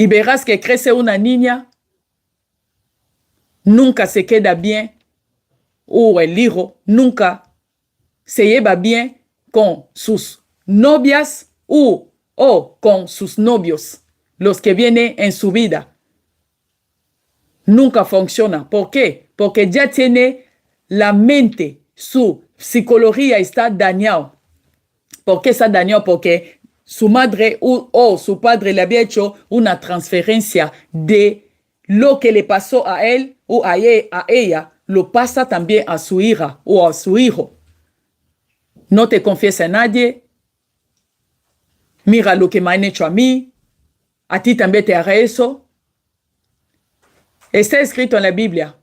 y verás que crece una niña, nunca se queda bien, o el hijo nunca se lleva bien con sus novias o con sus novios, los que vienen en su vida. Nunca funciona. ¿Por qué? Porque ya tiene la mente, su psicología está dañada. ¿Por qué está dañada? Porque su madre o su padre le había hecho una transferencia de lo que le pasó a él o a ella, lo pasa también a su hija o a su hijo. No te confíes en nadie. Mira lo que me han hecho a mí. A ti también te haré eso. Está escrito en la Biblia.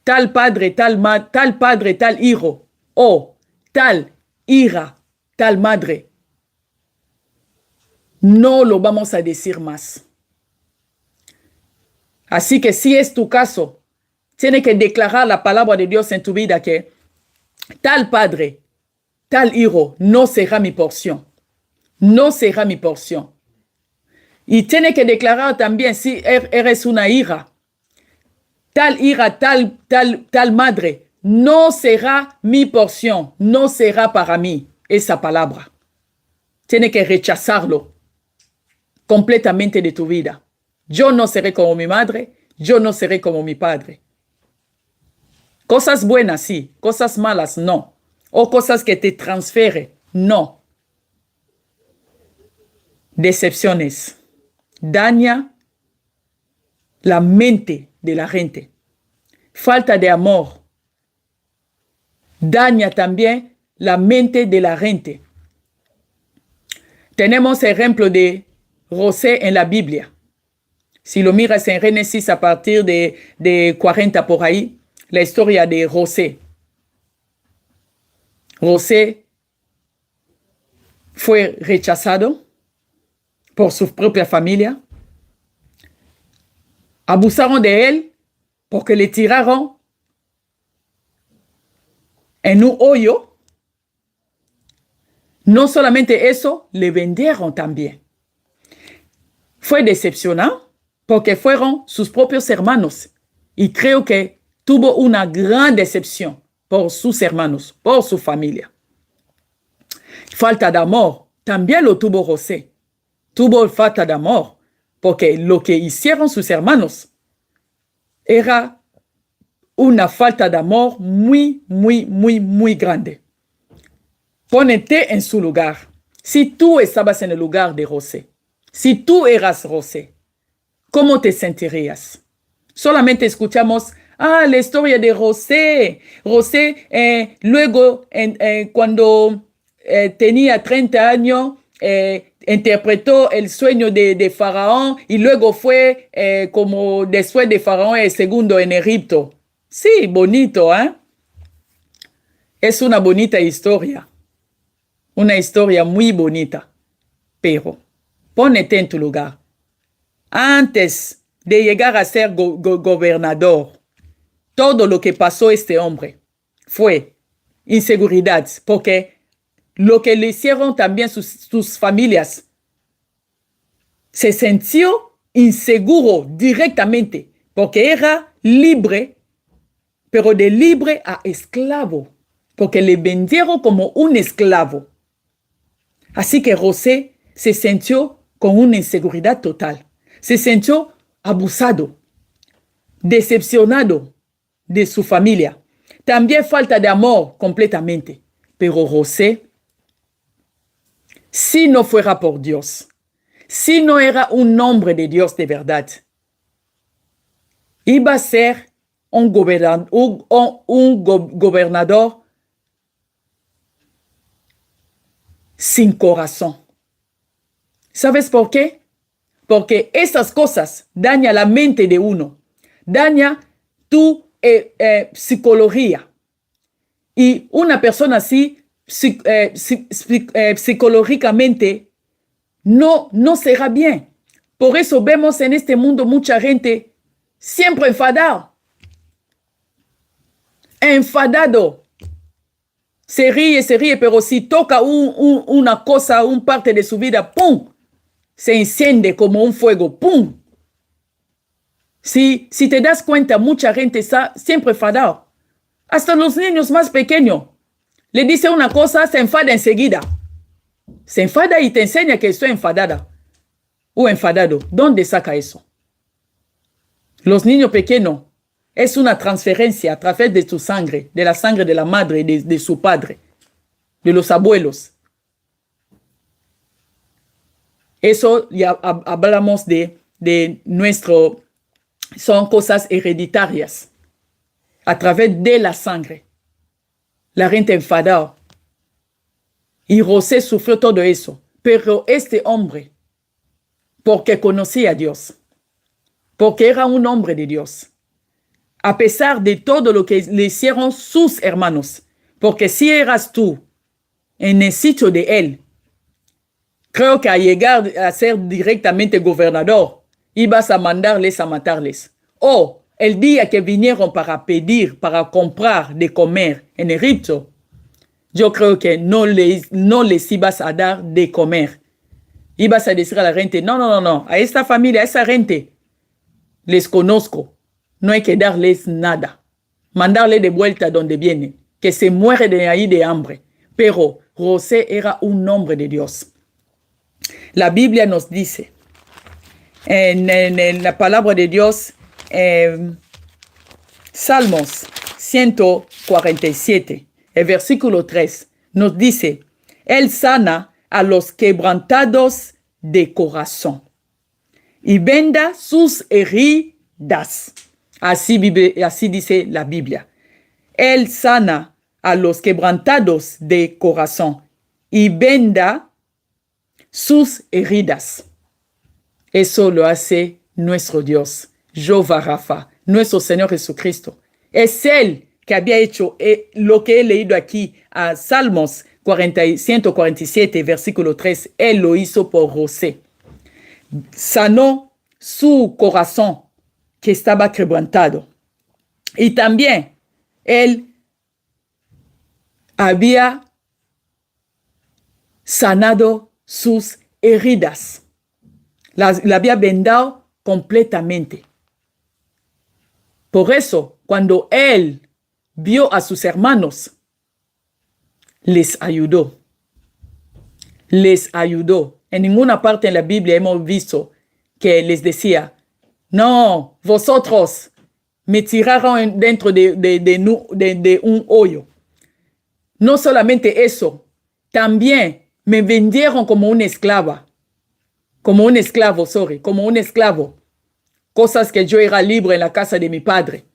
Tal padre, tal hijo. O tal hija, tal madre. No lo vamos a decir más. Así que si es tu caso, tienes que declarar la palabra de Dios en tu vida que tal padre, tal hijo no será mi porción. No será mi porción. Y tienes que declarar también si eres una hija, tal madre, no será mi porción, no será para mí esa palabra. Tienes que rechazarlo completamente de tu vida. Yo no seré como mi madre, yo no seré como mi padre. Cosas buenas, sí, cosas malas, no. O cosas que te transfieren, no. Decepciones. Daña la mente de la gente. Falta de amor. Daña también la mente de la gente. Tenemos ejemplo de José en la Biblia. Si lo miras en Génesis a partir de 40 por ahí, la historia de José. José fue rechazado por su propia familia. Abusaron de él porque le tiraron en un hoyo. No solamente eso, le vendieron también. Fue decepcionante porque fueron sus propios hermanos. Y creo que tuvo una gran decepción por sus hermanos, por su familia. Falta de amor, también lo tuvo José. Tuvo falta de amor, porque lo que hicieron sus hermanos era una falta de amor muy, muy, muy, muy grande. Ponete en su lugar. Si tú estabas en el lugar de José, si tú eras José, ¿cómo te sentirías? Solamente escuchamos la historia de José. José, luego, cuando tenía 30 años, interpretó el sueño de Faraón y luego fue como después de Faraón el segundo en Egipto. Sí, bonito, ¿eh? Es una bonita historia. Una historia muy bonita. Pero ponete en tu lugar. Antes de llegar a ser gobernador, todo lo que pasó este hombre fue inseguridad, porque lo que le hicieron también sus familias, se sintió inseguro directamente, porque era libre, pero de libre a esclavo, porque le vendieron como un esclavo. Así que José se sintió con una inseguridad total. Se sintió abusado, decepcionado de su familia. También falta de amor completamente. Pero José, si no fuera por Dios, si no era un hombre de Dios de verdad, iba a ser un gobernador sin corazón. ¿Sabes por qué? Porque esas cosas dañan la mente de uno, daña tu psicología. Y una persona así, psicológicamente, no será bien. Por eso vemos en este mundo mucha gente siempre enfadado. Se ríe, pero si toca una cosa, un parte de su vida, ¡pum!, se enciende como un fuego. ¡Pum! Si te das cuenta, mucha gente está siempre enfadada. Hasta los niños más pequeños. Le dice una cosa, se enfada enseguida. Se enfada y te enseña que estoy enfadada o enfadado. ¿Dónde saca eso? Los niños pequeños es una transferencia a través de tu sangre, de la sangre de la madre, de su padre, de los abuelos. Eso ya hablamos de nuestro, son cosas hereditarias a través de la sangre. La gente enfadada. Y José sufrió todo eso. Pero este hombre, porque conocía a Dios, porque era un hombre de Dios, a pesar de todo lo que le hicieron sus hermanos, porque si eras tú en el sitio de él, creo que a llegar a ser directamente gobernador, ibas a mandarles a matarles. O el día que vinieron para pedir, para comprar de comer en Egipto, yo creo que no les ibas a dar de comer. Ibas a decir a la gente, no, a esta familia, a esa gente, les conozco. No hay que darles nada. Mandarles de vuelta donde vienen. Que se muere de ahí de hambre. Pero José era un hombre de Dios. La Biblia nos dice, en la palabra de Dios, Salmos 147, el versículo 3, nos dice, Él sana a los quebrantados de corazón y venda sus heridas. Así dice la Biblia. Él sana a los quebrantados de corazón y venda sus heridas. Eso lo hace nuestro Dios, Jehová Rafa, nuestro Señor Jesucristo. Es Él que había hecho lo que he leído aquí a Salmos 147, versículo 3. Él lo hizo por José. Sanó su corazón que estaba quebrantado. Y también Él había sanado sus heridas. La había vendado completamente. Por eso, cuando Él vio a sus hermanos, les ayudó. Les ayudó. En ninguna parte en la Biblia hemos visto que les decía, no, vosotros me tiraron dentro de un hoyo. No solamente eso, también me vendieron como una esclava. Como un esclavo. Cosas que yo era libre en la casa de mi padre.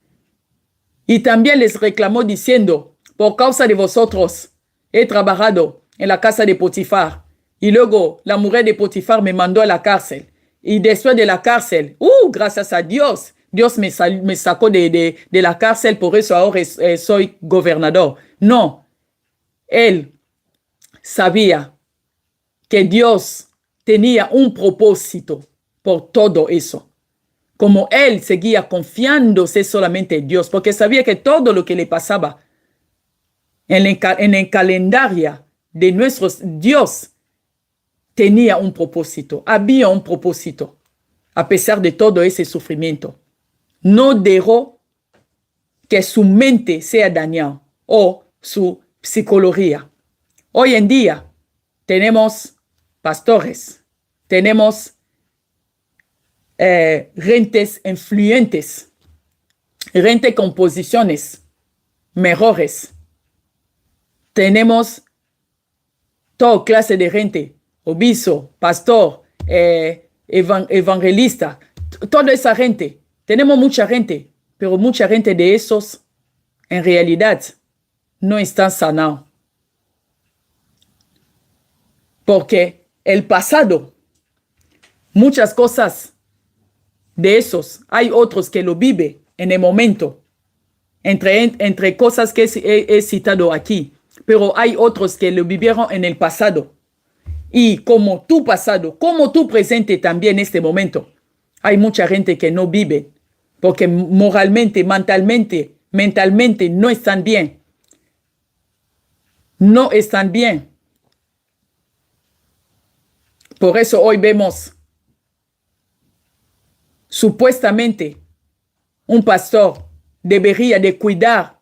Y también les reclamó diciendo, por causa de vosotros, he trabajado en la casa de Potifar. Y luego la mujer de Potifar me mandó a la cárcel. Y después de la cárcel, gracias a Dios, Dios me sacó de la cárcel, por eso ahora soy gobernador. No, él sabía que Dios tenía un propósito por todo eso. Como él seguía confiándose solamente en Dios, porque sabía que todo lo que le pasaba en el calendario de nuestro Dios tenía un propósito, había un propósito, a pesar de todo ese sufrimiento. No dejó que su mente sea dañada o su psicología. Hoy en día tenemos pastores, tenemos gentes influyentes, gente con posiciones mejores. Tenemos toda clase de gente, obispo, pastor, evangelista, toda esa gente. Tenemos mucha gente, pero mucha gente de esos en realidad no están sanados. Porque el pasado, muchas cosas de esos, hay otros que lo viven en el momento, entre cosas que he citado aquí, pero hay otros que lo vivieron en el pasado. Y como tu pasado, como tu presente también en este momento, hay mucha gente que no vive, porque moralmente, mentalmente no están bien. No están bien. Por eso hoy vemos Supuestamente, un pastor debería de cuidar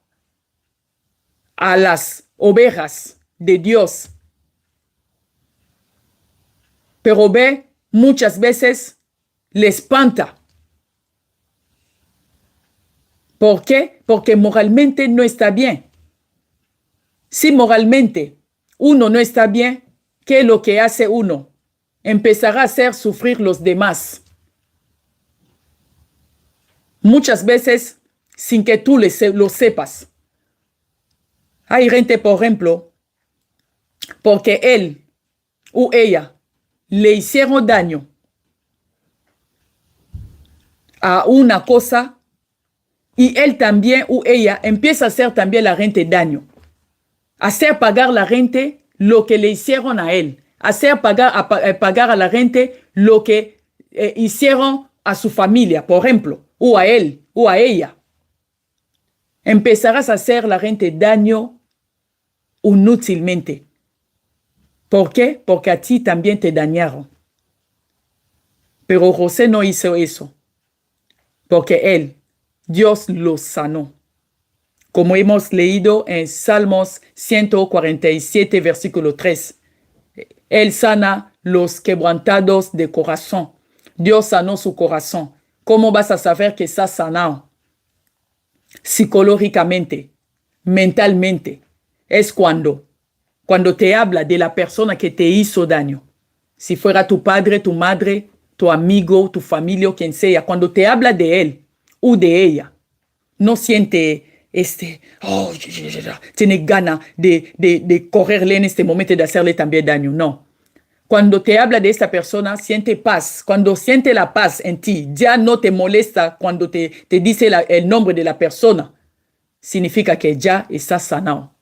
a las ovejas de Dios. Pero ve, muchas veces le espanta. ¿Por qué? Porque moralmente no está bien. Si moralmente uno no está bien, ¿qué es lo que hace uno? Empezará a hacer sufrir los demás. Muchas veces sin que tú lo sepas. Hay gente, por ejemplo, porque él o ella le hicieron daño a una cosa y él también o ella empieza a hacer también la gente daño. Hacer pagar la gente lo que le hicieron a él. Hacer pagar a la gente lo que hicieron a su familia, por ejemplo, o a él o a ella. Empezarás a hacer la gente daño inútilmente. ¿Por qué? Porque a ti también te dañaron. Pero José no hizo eso. Porque él, Dios lo sanó. Como hemos leído en Salmos 147, versículo 3. Él sana los quebrantados de corazón. Dios sanó su corazón. ¿Cómo vas a saber que está sanado? Psicológicamente, mentalmente. Es cuando te habla de la persona que te hizo daño. Si fuera tu padre, tu madre, tu amigo, tu familia o quien sea. Cuando te habla de él o de ella, no siente tiene ganas de correrle en este momento y de hacerle también daño. No. Cuando te habla de esta persona, siente paz. Cuando siente la paz en ti, ya no te molesta cuando te dice el nombre de la persona. Significa que ya está sanado.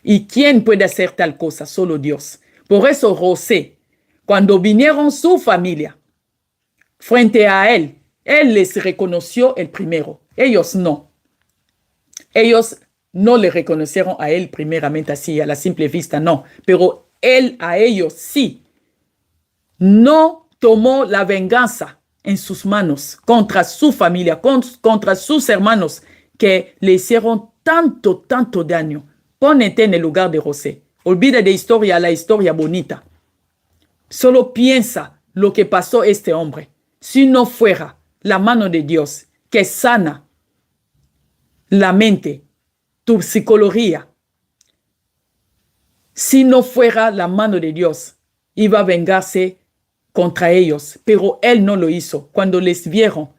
¿Y quién puede hacer tal cosa? Solo Dios. Por eso José, cuando vinieron su familia frente a él les reconoció el primero. Ellos no. Ellos no le reconocieron a él primeramente así, a la simple vista, no. Pero él a ellos sí. No tomó la venganza en sus manos contra su familia, contra sus hermanos que le hicieron tanto daño. Pónete en el lugar de José. Olvida de la historia bonita. Solo piensa lo que pasó este hombre. Si no fuera la mano de Dios que sana la mente, tu psicología, si no fuera la mano de Dios, iba a vengarse contra ellos, pero él no lo hizo. Cuando les vieron,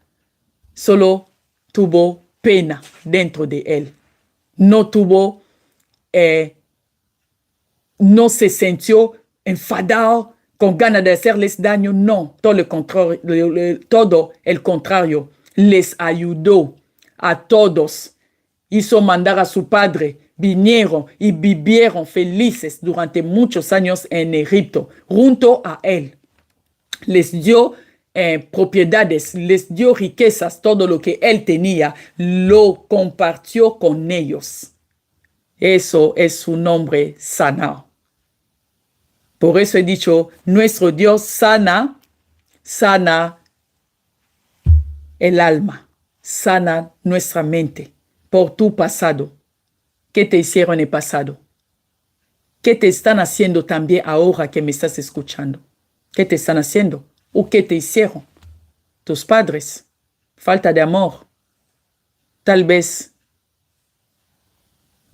solo tuvo pena dentro de él. No se sintió enfadado, con ganas de hacerles daño. No, todo el contrario. Les ayudó a todos. Hizo mandar a su padre. Vinieron y vivieron felices durante muchos años en Egipto, junto a él. Les dio propiedades, les dio riquezas, todo lo que él tenía, lo compartió con ellos. Eso es su nombre sanado. Por eso he dicho, nuestro Dios sana el alma, sana nuestra mente por tu pasado. ¿Qué te hicieron en el pasado? ¿Qué te están haciendo también ahora que me estás escuchando? ¿Qué te están haciendo? ¿O qué te hicieron? Tus padres. Falta de amor. Tal vez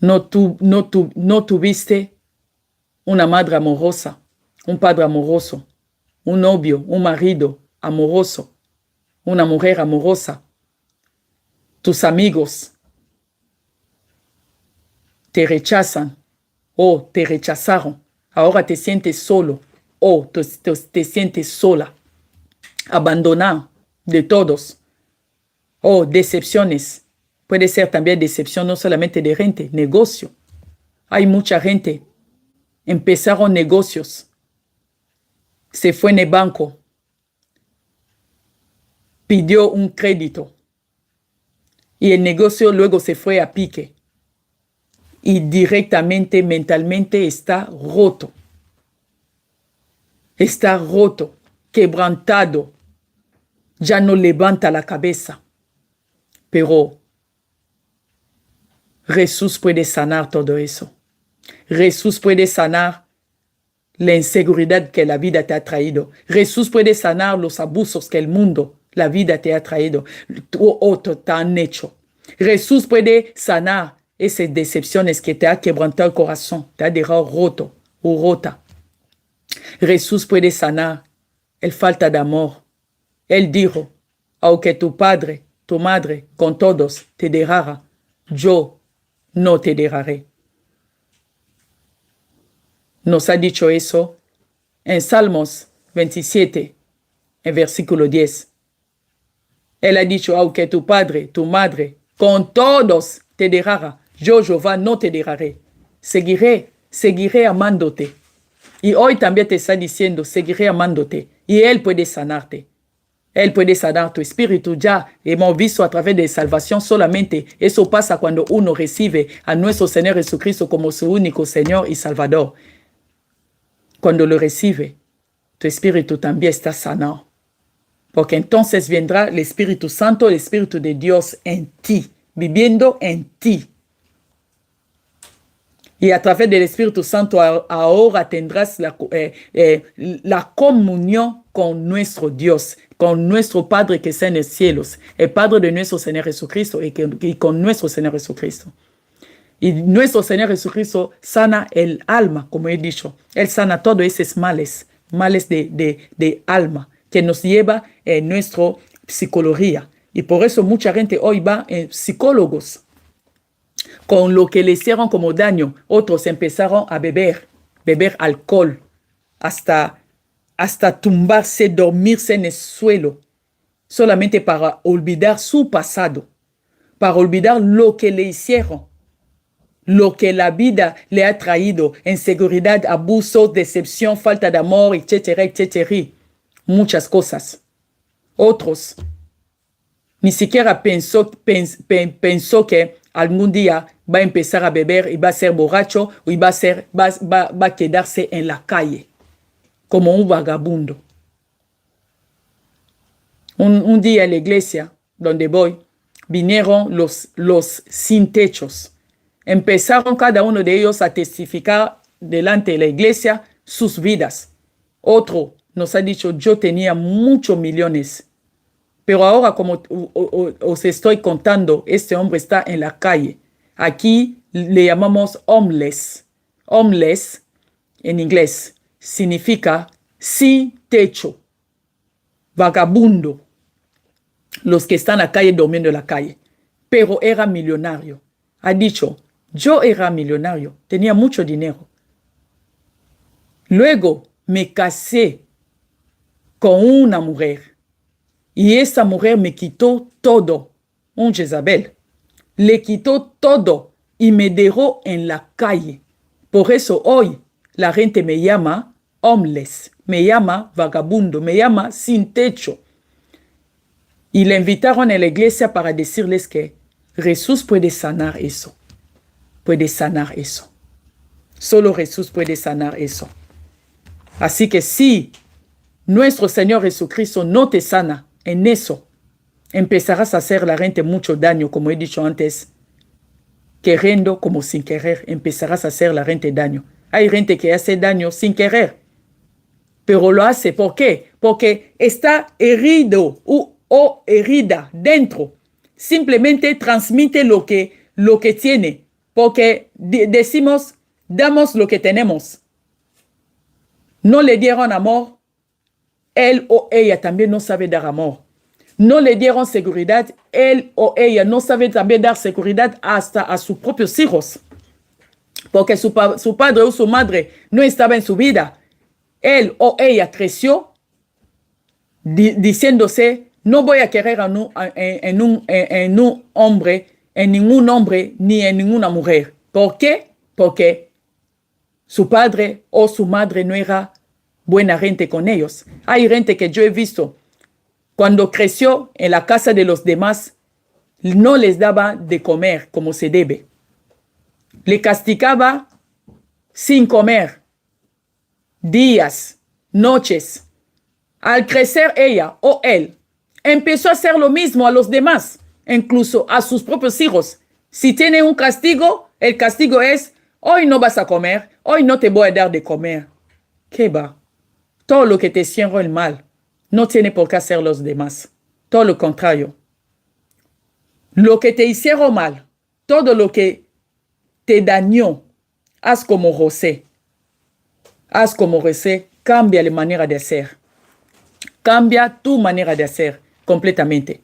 no tuviste una madre amorosa, un padre amoroso, un novio, un marido amoroso, una mujer amorosa. Tus amigos te rechazan o te rechazaron. Ahora te sientes solo o te sientes sola, abandonado de todos. O decepciones. Puede ser también decepción no solamente de gente, negocio. Hay mucha gente. Empezaron negocios. Se fue en el banco. Pidió un crédito. Y el negocio luego se fue a pique. Y directamente, mentalmente, está roto. Está roto, quebrantado. ya no levanta la cabeza. Pero Jesús puede sanar todo eso. Jesús puede sanar la inseguridad que la vida te ha traído. Jesús puede sanar los abusos que el mundo, la vida te ha traído o te han hecho. Jesús puede sanar esas decepciones que te ha quebrantado el corazón, te ha dejado roto o rota. Jesús puede sanar el falta de amor. Él dijo, aunque tu padre, tu madre, con todos te dejara, yo no te dejaré. Nos ha dicho eso en Salmos 27, en versículo 10. Él ha dicho, aunque tu padre, tu madre, con todos te dejara, yo, Jehová, no te dejaré. Seguiré amándote. Y hoy también te está diciendo, seguiré amándote. Y Él puede sanarte. Él puede sanar tu espíritu. Ya hemos visto a través de salvación solamente. Eso pasa cuando uno recibe a nuestro Señor Jesucristo como su único Señor y Salvador. Cuando lo recibe, tu espíritu también está sanado. Porque entonces vendrá el Espíritu Santo, el Espíritu de Dios en ti, viviendo en ti. Y a través del Espíritu Santo ahora tendrás la comunión con nuestro Dios, con nuestro Padre que está en los cielos, el Padre de nuestro Señor Jesucristo y con nuestro Señor Jesucristo. Y nuestro Señor Jesucristo sana el alma, como he dicho. Él sana todos esos males de alma que nos lleva en nuestra psicología. Y por eso mucha gente hoy va en psicólogos con lo que le hicieron como daño. Otros empezaron a beber alcohol hasta tumbarse, dormirse en el suelo, solamente para olvidar su pasado, para olvidar lo que le hicieron, lo que la vida le ha traído, inseguridad, abuso, decepción, falta de amor, etcétera, etcétera. Muchas cosas. Otros ni siquiera pensó que algún día va a empezar a beber y va a ser borracho o va a quedarse en la calle como un vagabundo. Un día en la iglesia donde voy, vinieron los sin techos. Empezaron cada uno de ellos a testificar delante de la iglesia sus vidas. Otro nos ha dicho, yo tenía muchos millones, pero ahora como os estoy contando, este hombre está en la calle. Aquí le llamamos homeless. Homeless, en inglés, significa sin techo, vagabundo. Los que están en la calle durmiendo en la calle. Pero era millonario. Ha dicho, yo era millonario, tenía mucho dinero. Luego me casé con una mujer. Y esa mujer me quitó todo. Un Jezabel. Le quitó todo y me dejó en la calle. Por eso hoy la gente me llama homeless, me llama vagabundo, me llama sin techo. Y le invitaron a la iglesia para decirles que Jesús puede sanar eso. Puede sanar eso. Solo Jesús puede sanar eso. Así que si nuestro Señor Jesucristo no te sana en eso, empezarás a hacer a la gente mucho daño, como he dicho antes, queriendo como sin querer, empezarás a hacer a la gente daño. Hay gente que hace daño sin querer, pero lo hace. ¿Por qué? Porque está herido o herida dentro. Simplemente transmite lo que tiene, porque decimos, damos lo que tenemos. No le dieron amor, él o ella también no sabe dar amor. No le dieron seguridad, él o ella no sabe también dar seguridad hasta a sus propios hijos. Porque su padre o su madre no estaba en su vida. Él o ella creció diciéndose, no voy a querer en un hombre, en ningún hombre ni en ninguna mujer. ¿Por qué? Porque su padre o su madre no era buena gente con ellos. Hay gente que yo he visto, cuando creció en la casa de los demás, no les daba de comer como se debe. Le castigaba sin comer, días, noches. Al crecer ella o él, empezó a hacer lo mismo a los demás, incluso a sus propios hijos. Si tiene un castigo, el castigo es, hoy no vas a comer, hoy no te voy a dar de comer. ¿Qué va? Todo lo que te hicieron el mal, no tiene por qué hacer los demás. Todo lo contrario. Lo que te hicieron mal, todo lo que te dañó, haz como José. Haz como José, cambia la manera de hacer. Cambia tu manera de hacer completamente.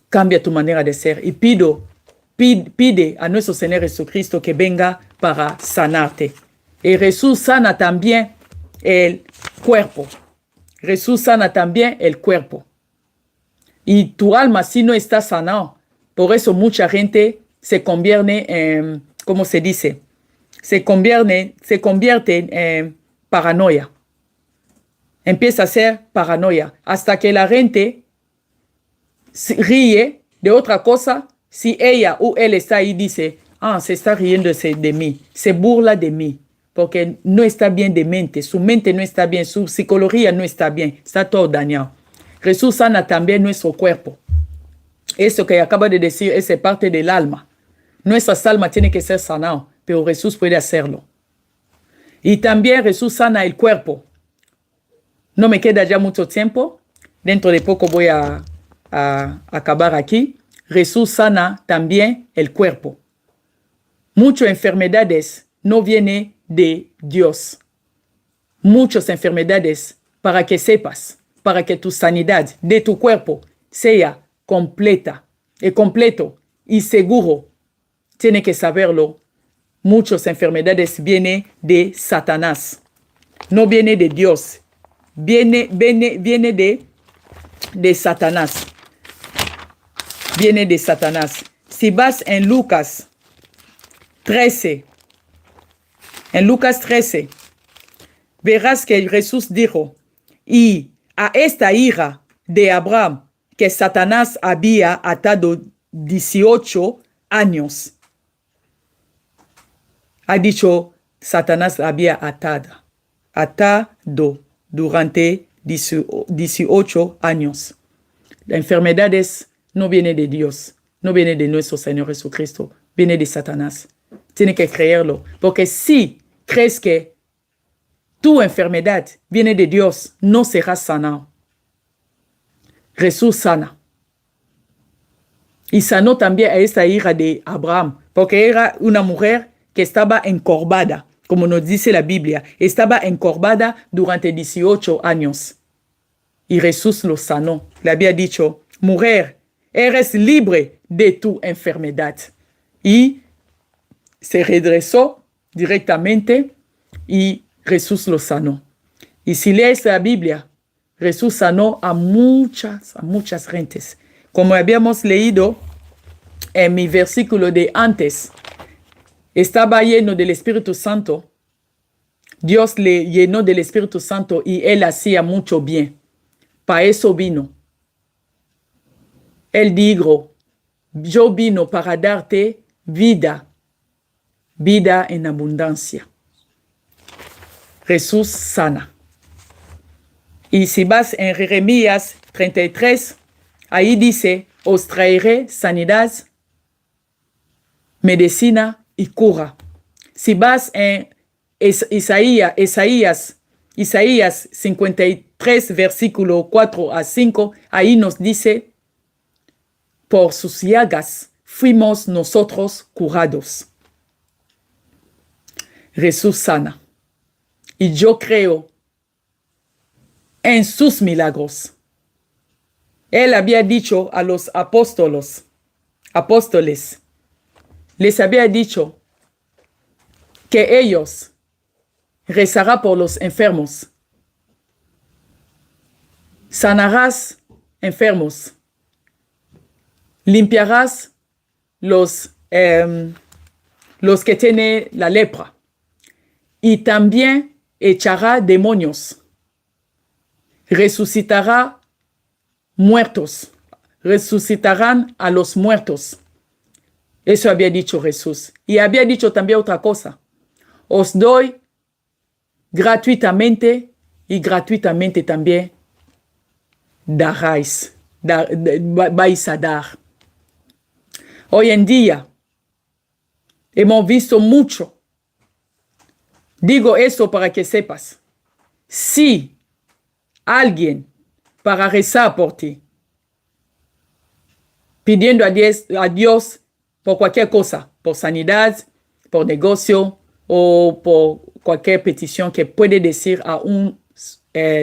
Cambia tu manera de ser y pide a nuestro Señor Jesucristo que venga para sanarte. Y Jesús sana también el cuerpo. Jesús sana también el cuerpo. Y tu alma, si no está sana, por eso mucha gente se convierte en, ¿cómo se dice? Se convierte en paranoia. Empieza a ser paranoia hasta que la gente ríe de otra cosa. Si ella o él está ahí, dice, se está riendo de mí, se burla de mí, porque no está bien de mente, su mente no está bien, su psicología no está bien, está todo dañado. Jesús sana también nuestro cuerpo. Eso que acaba de decir es parte del alma. Nuestra alma tiene que ser sanada, pero Jesús puede hacerlo. Y también Jesús sana el cuerpo. No me queda ya mucho tiempo. Dentro de poco voy a acabar aquí. Jesús sana también el cuerpo. Muchas enfermedades no vienen de Dios. Muchas enfermedades, para que sepas, para que tu sanidad de tu cuerpo sea completa y completo y seguro, tiene que saberlo. Muchas enfermedades vienen de Satanás. No viene de Dios. Viene de Satanás. Viene de Satanás. Si vas en Lucas 13, verás que Jesús dijo, y a esta ira de Abraham que Satanás había atado 18 años. Ha dicho, Satanás había atado durante 18 años. Las enfermedades no vienen de Dios, no vienen de nuestro Señor Jesucristo, viene de Satanás. Tienes que creerlo, porque si crees que tu enfermedad viene de Dios, no serás sanado. Jesús sana. Y sanó también a esta hija de Abraham, porque era una mujer que estaba encorvada, como nos dice la Biblia. Estaba encorvada durante 18 años. Y Jesús lo sanó. Le había dicho, mujer, eres libre de tu enfermedad. Y se redresó directamente y Jesús lo sanó. Y si lees la Biblia, Jesús sanó a muchas gentes. Como habíamos leído en mi versículo de antes, estaba lleno del Espíritu Santo. Dios le llenó del Espíritu Santo y él hacía mucho bien. Para eso vino. Él dijo, yo vino para darte vida en abundancia. Jesús sana. Y si vas en Jeremías 33, ahí dice, os traeré sanidad, medicina y cura. Si vas en Isaías 53, versículo 4 a 5, ahí nos dice, por sus llagas fuimos nosotros curados. Jesús sana. Y yo creo en sus milagros. Él había dicho a los apóstoles, les había dicho que ellos rezarán por los enfermos. Sanarás enfermos. Limpiarás los que tienen la lepra. Y también echará demonios. Resucitará muertos. Resucitarán a los muertos. Eso había dicho Jesús. Y había dicho también otra cosa. Os doy gratuitamente y gratuitamente también daráis. vais a dar. Hoy en día hemos visto mucho. Digo eso para que sepas. Si alguien para rezar por ti, pidiendo a Dios por cualquier cosa, por sanidad, por negocio o por cualquier petición que puede decir a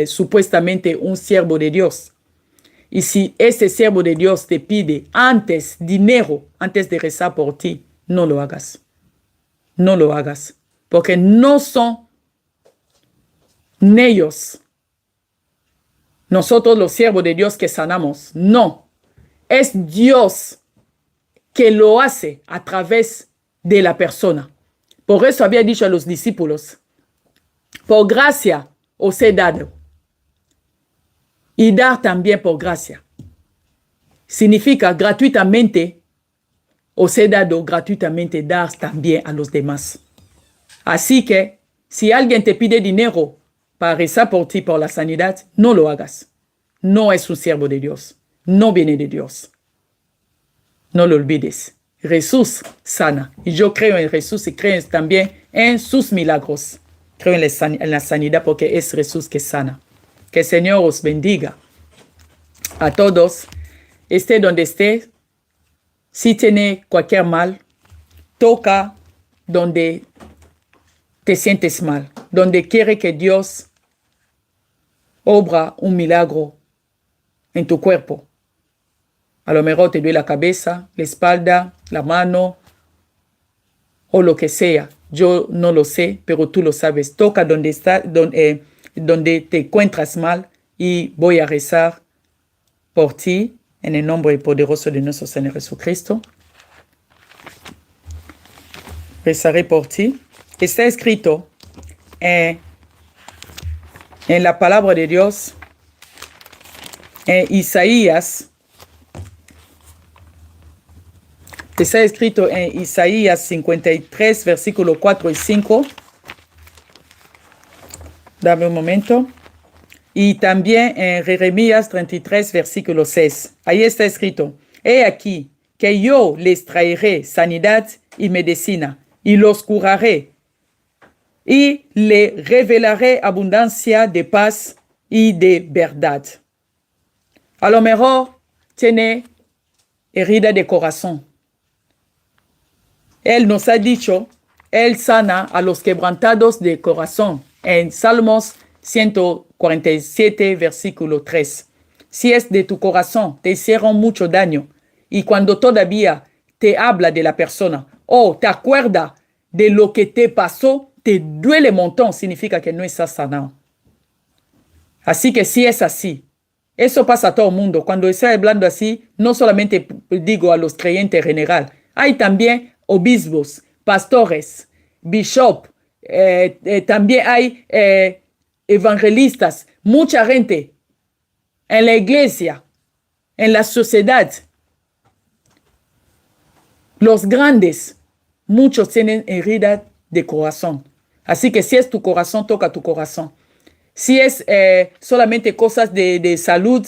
supuestamente un siervo de Dios. Y si ese siervo de Dios te pide antes dinero, antes de rezar por ti, no lo hagas. No lo hagas. Porque no son ellos, nosotros los siervos de Dios que sanamos. No. Es Dios que lo hace a través de la persona. Por eso había dicho a los discípulos, por gracia os he dado. Y dar también por gracia. Significa gratuitamente, os he dado gratuitamente, dar también a los demás. Así que, si alguien te pide dinero para rezar por ti, por la sanidad, no lo hagas. No es un siervo de Dios. No viene de Dios. No lo olvides. Jesús sana. Y yo creo en Jesús y creo también en sus milagros. Creo en la sanidad porque es Jesús que sana. Que el Señor os bendiga a todos. Esté donde esté. Si tiene cualquier mal, toca donde te sientes mal. Donde quiere que Dios obra un milagro en tu cuerpo. A lo mejor te duele la cabeza, la espalda, la mano o lo que sea. Yo no lo sé, pero tú lo sabes. Toca donde te encuentras mal y voy a rezar por ti en el nombre poderoso de nuestro Señor Jesucristo. Rezaré por ti. Está escrito en la palabra de Dios, en Isaías. Está escrito en Isaías 53, versículos 4 y 5. Dame un momento. Y también en Jeremías 33, versículo 6. Ahí está escrito, he aquí que yo les traeré sanidad y medicina, y los curaré, y les revelaré abundancia de paz y de verdad. A lo mejor tiene herida de corazón. Él nos ha dicho, Él sana a los quebrantados de corazón. En Salmos 147, versículo 3. Si es de tu corazón, te hicieron mucho daño. Y cuando todavía te habla de la persona, o te acuerda de lo que te pasó, te duele un montón, significa que no estás sanado. Así que si es así, eso pasa a todo el mundo. Cuando estoy hablando así, no solamente digo a los creyentes en general, hay también obispos, pastores, bishop, también hay evangelistas, mucha gente en la iglesia, en la sociedad. Los grandes, muchos tienen herida de corazón. Así que si es tu corazón, toca tu corazón. Si es solamente cosas de salud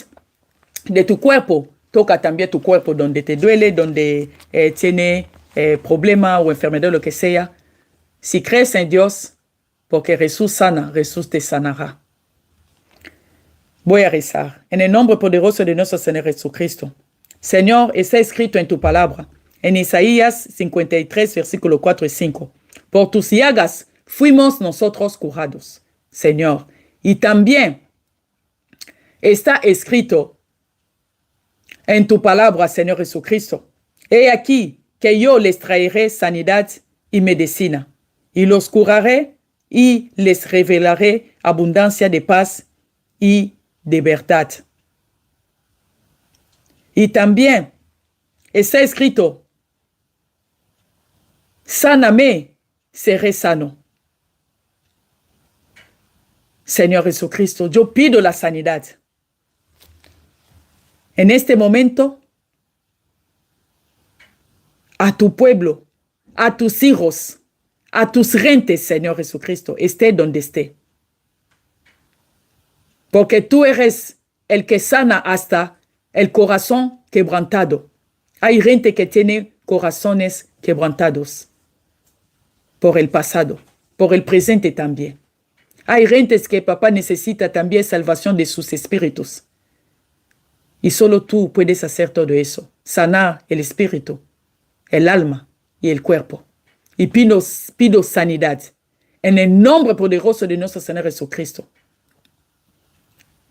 de tu cuerpo, toca también tu cuerpo, donde te duele, donde tiene problema o enfermedad, lo que sea. Si crees en Dios, porque Jesús sana, Jesús te sanará. Voy a rezar. En el nombre poderoso de nuestro Señor Jesucristo. Señor, está escrito en tu palabra, en Isaías 53, versículos 4 y 5. Por tus llagas fuimos nosotros curados, Señor. Y también está escrito en tu palabra, Señor Jesucristo. He aquí que yo les traeré sanidad y medicina, y los curaré y les revelaré abundancia de paz y de verdad. Y también está escrito, sáname, seré sano. Señor Jesucristo, yo pido la sanidad. En este momento, a tu pueblo, a tus hijos, a tus gentes, Señor Jesucristo, esté donde esté. Porque tú eres el que sana hasta el corazón quebrantado. Hay gente que tiene corazones quebrantados por el pasado, por el presente también. Hay gentes que papá necesita también salvación de sus espíritus. Y solo tú puedes hacer todo eso. Sanar el espíritu, el alma y el cuerpo. Y pido sanidad en el nombre poderoso de nuestro Señor Jesucristo.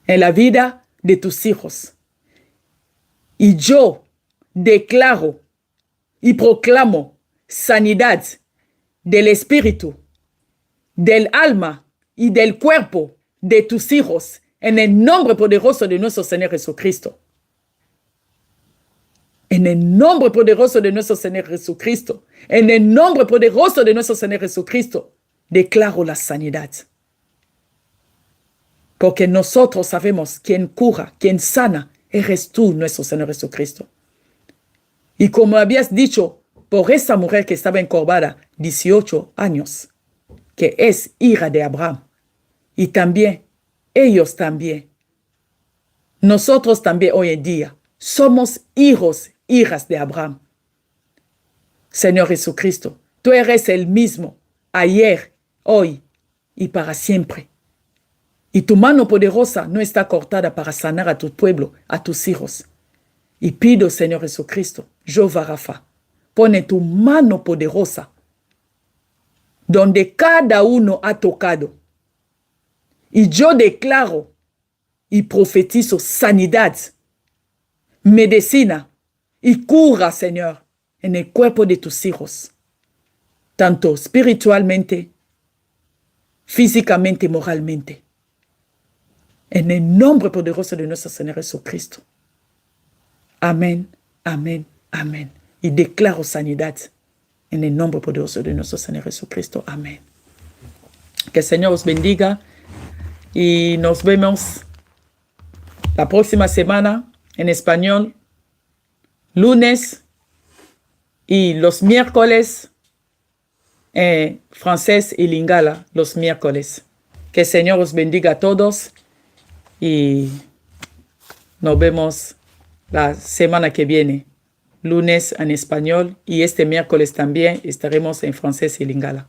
En la vida de tus hijos. Y yo declaro y proclamo sanidad del espíritu, del alma y del cuerpo de tus hijos en el nombre poderoso de nuestro Señor Jesucristo. En el nombre poderoso de nuestro Señor Jesucristo. En el nombre poderoso de nuestro Señor Jesucristo. Declaro la sanidad. Porque nosotros sabemos quién cura, quién sana, eres tú, nuestro Señor Jesucristo. Y como habías dicho, por esa mujer que estaba encorvada 18 años, que es hija de Abraham, y también, ellos también, nosotros también hoy en día, somos hijos, hijas de Abraham. Señor Jesucristo, tú eres el mismo, ayer, hoy y para siempre. Y tu mano poderosa no está cortada para sanar a tu pueblo, a tus hijos. Y pido, Señor Jesucristo, Jehová Rafa, pone tu mano poderosa donde cada uno ha tocado. Y yo declaro y profetizo sanidad, medicina y cura, Señor, en el cuerpo de tus hijos, tanto espiritualmente, físicamente y moralmente. En el nombre poderoso de nuestro Señor Jesucristo. Amén, amén, amén. Y declaro sanidad en el nombre poderoso de nuestro Señor Jesucristo. Amén. Que el Señor os bendiga y nos vemos la próxima semana en español, lunes y los miércoles en francés y lingala los miércoles. Que el Señor os bendiga a todos y nos vemos la semana que viene, lunes en español y este miércoles también estaremos en francés y lingala.